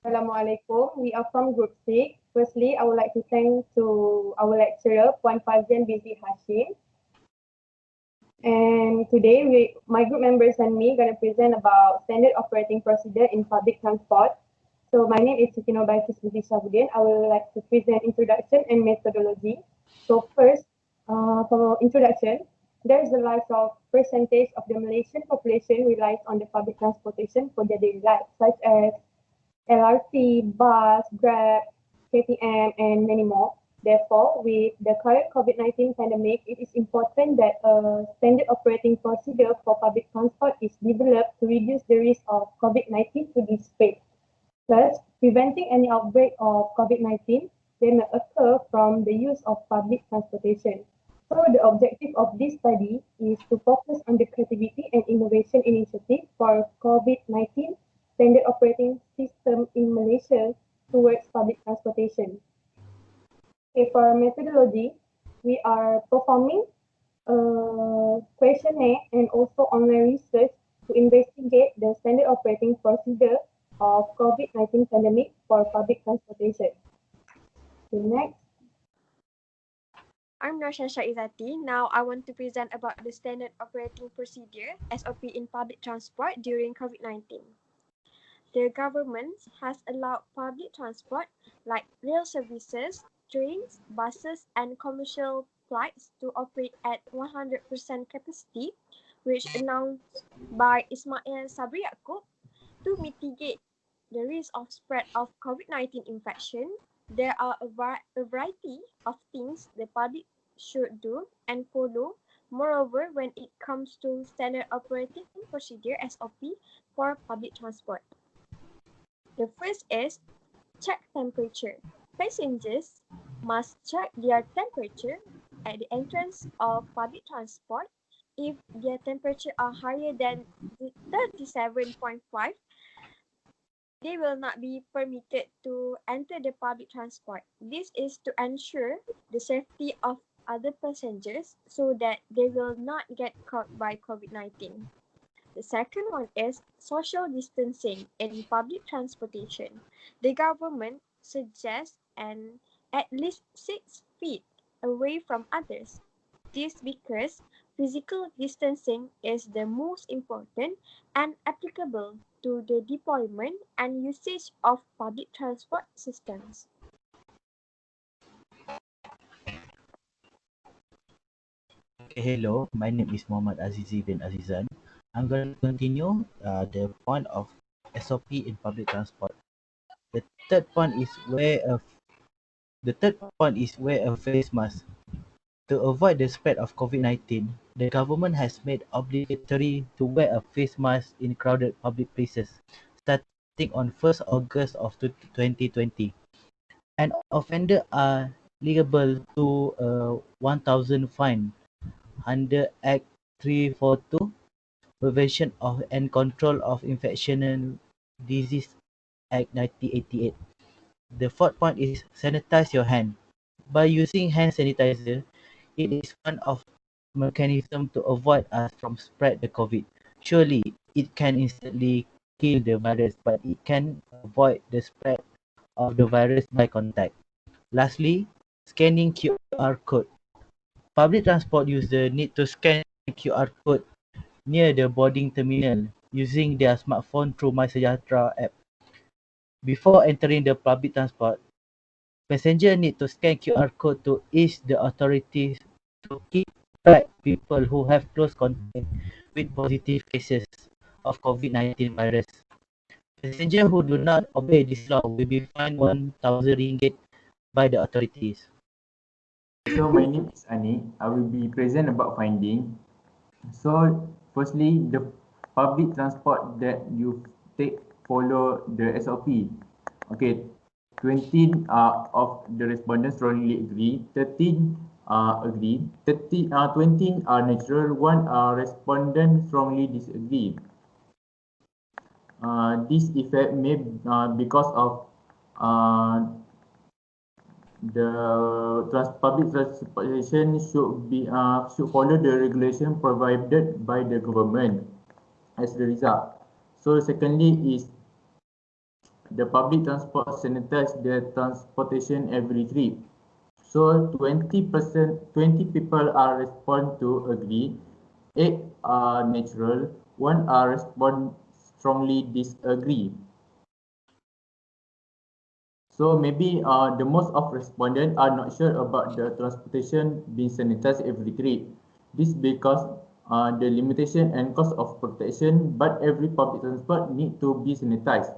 Assalamualaikum. We are from Group 6. Firstly, I would like to thank to our lecturer, Puan Fazian binti Hashim. And today, my group members and me going to present about standard operating procedure in public transport. So my name is Siti Norbaitis binti Shabuddin. I would like to present introduction and methodology. So first, for introduction, there is the rise of percentage of the Malaysian population relies on the public transportation for their daily life, such as LRT, bus, Grab, KTM, and many more. Therefore, with the current COVID-19 pandemic, it is important that a standard operating procedure for public transport is developed to reduce the risk of COVID-19 to be spread. Thus, preventing any outbreak of COVID-19 that may occur from the use of public transportation. So the objective of this study is to focus on the creativity and innovation initiative for COVID-19 standard operating system in Malaysia towards public transportation. Okay, for methodology, we are performing a questionnaire and also online research to investigate the standard operating procedure of COVID-19 pandemic for public transportation. Okay, next. I'm Rashasha Izati. Now I want to present about the standard operating procedure SOP in public transport during COVID-19. The government has allowed public transport like rail services, trains, buses and commercial flights to operate at 100% capacity, which announced by Ismail Sabri Yaakob to mitigate the risk of spread of COVID-19 infection. There are a variety of things the public should do and follow. Moreover, when it comes to standard operating procedure SOP for public transport. The first is check temperature. Passengers must check their temperature at the entrance of public transport. If their temperature are higher than 37.5, they will not be permitted to enter the public transport. This is to ensure the safety of other passengers so that they will not get caught by COVID-19. The second one is social distancing in public transportation. The government suggests at least 6 feet away from others. This because physical distancing is the most important and applicable to the deployment and usage of public transport systems. Okay, hello. My name is Muhammad Azizi bin Azizan. I'm going to continue the point of SOP in public transport. The third point is wear a face mask. To avoid the spread of COVID-19, the government has made obligatory to wear a face mask in crowded public places, starting on 1st August of 2020. An offender are liable to a 1,000 fine under Act 342, Prevention of and Control of Infectious Disease Act 1988. The fourth point is sanitize your hand. By using hand sanitizer, it is one of mechanism to avoid us from spread the COVID. Surely, it can instantly kill the virus, but it can avoid the spread of the virus by contact. Lastly, scanning QR code. Public transport user need to scan QR code near the boarding terminal using their smartphone through MySejahtera app. Before entering the public transport, passenger need to scan QR code to ease the authorities to keep track people who have close contact with positive cases of COVID-19 virus. Passenger who do not obey this law will be fined 1,000 ringgit by the authorities. So my name is Ani. I will be present about finding. So firstly, the public transport that you take follow the SOP. Okay, 20 of the respondents strongly agree, 13 agree, 20 are natural, 1 respondent strongly disagree. This effect may because of the public transportation should follow the regulation provided by the government as the result. So secondly is the public transport sanitize the transportation every trip. So 20 people are respond to agree, 8 are natural, 1 are respond strongly disagree. So maybe the most of respondents are not sure about the transportation being sanitized every trip. This because the limitation and cost of protection, but every public transport need to be sanitized.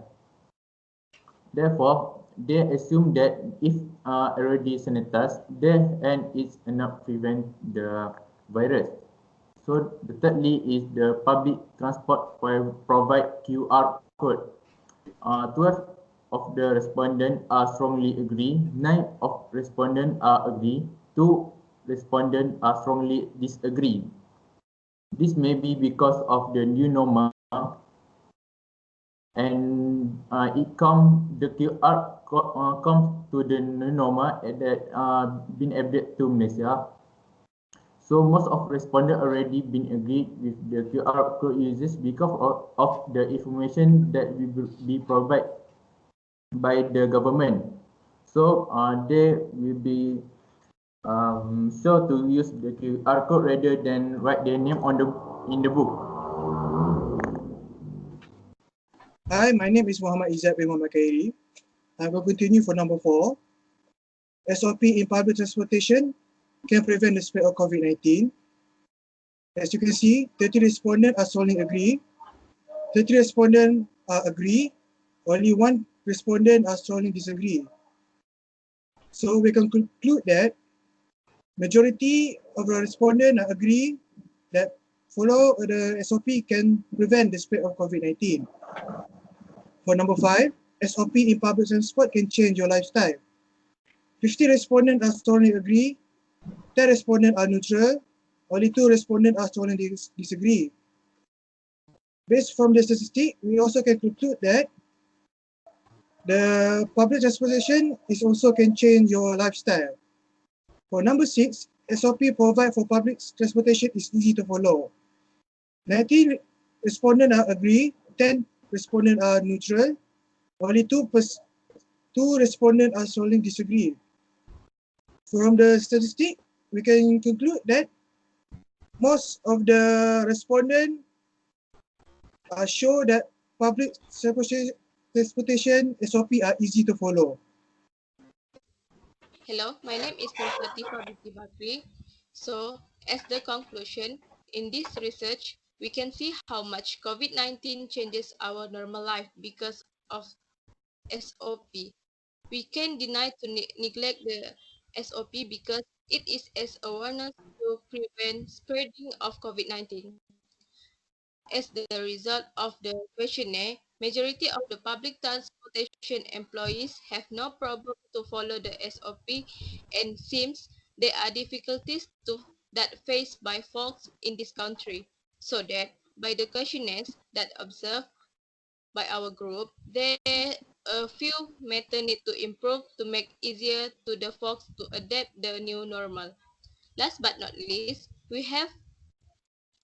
Therefore, they assume that if already sanitized, then and it's enough prevent the virus. So the thirdly is the public transport provide QR code. 12 of the respondents are strongly agree, 9 of respondents are agree, 2 respondents are strongly disagree. This may be because of the new normal and the QR comes to the new normal that been added to Malaysia. So most of respondents already been agreed with the QR code uses because of the information that will be provided by the government. So they will be sure to use the QR code rather than write their name on the in the book. Hi, my name is Muhammad Izzat bin Muhammad Khairi. I will continue for number 4. SOP in public transportation can prevent the spread of COVID-19. As you can see, 30 respondents are strongly agree, 30 respondents are agree, only 1 respondent are strongly disagree. So we can conclude that majority of the respondents agree that follow the SOP can prevent the spread of COVID-19. For number 5, SOP in public transport can change your lifestyle. 50 respondents are strongly agree, 10 respondents are neutral, only 2 respondents are strongly disagree. Based from the statistic, we also can conclude that the public transportation is also can change your lifestyle. For number 6, SOP provide for public transportation is easy to follow. 19 respondents are agree, 10 respondents are neutral, only 2 respondents are strongly disagree. From the statistic, we can conclude that most of the respondents show that public transportation SOP are easy to follow. Hello, my name is Nur Latifa Binti Bakri. So, as the conclusion, in this research, we can see how much COVID-19 changes our normal life because of SOP. We can deny to neglect the SOP because it is as awareness to prevent spreading of COVID-19. As the result of the questionnaire, majority of the public transportation employees have no problem to follow the SOP and seems there are difficulties that faced by folks in this country. So that by the questionnaires that observed by our group, there a few methods need to improve to make easier to the folks to adapt the new normal. Last but not least, we have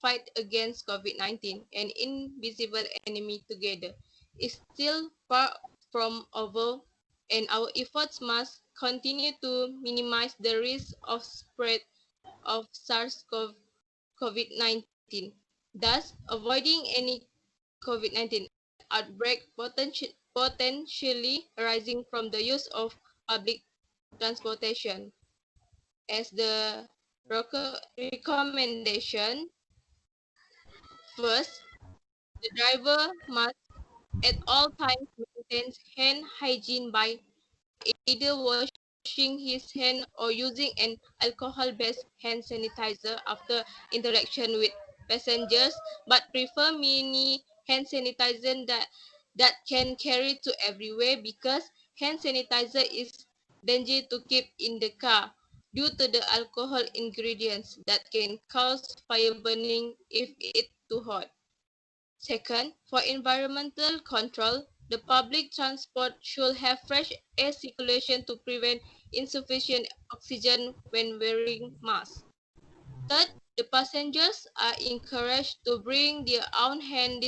fight against COVID-19, an invisible enemy together, is still far from over, and our efforts must continue to minimize the risk of spread of SARS-CoV-19, thus avoiding any COVID-19 outbreak potentially arising from the use of public transportation. As the recommendation, first, the driver must at all times maintain hand hygiene by either washing his hand or using an alcohol-based hand sanitizer after interaction with passengers, but prefer mini hand sanitizer that can carry to everywhere because hand sanitizer is danger to keep in the car due to the alcohol ingredients that can cause fire burning if it's too hot. Second, for environmental control, the public transport should have fresh air circulation to prevent insufficient oxygen when wearing masks. Third, the passengers are encouraged to bring their own hand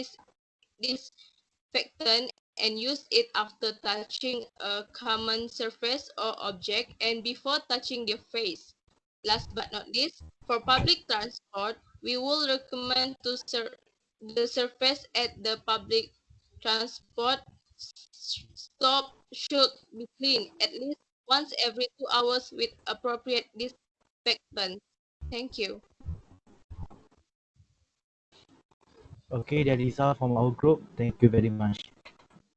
disinfectant and use it after touching a common surface or object and before touching their face. Last but not least, for public transport, we will recommend to the surface at the public transport stop should be cleaned at least once every 2 hours with appropriate disinfectant. Thank you. Okay, that is all from our group. Thank you very much.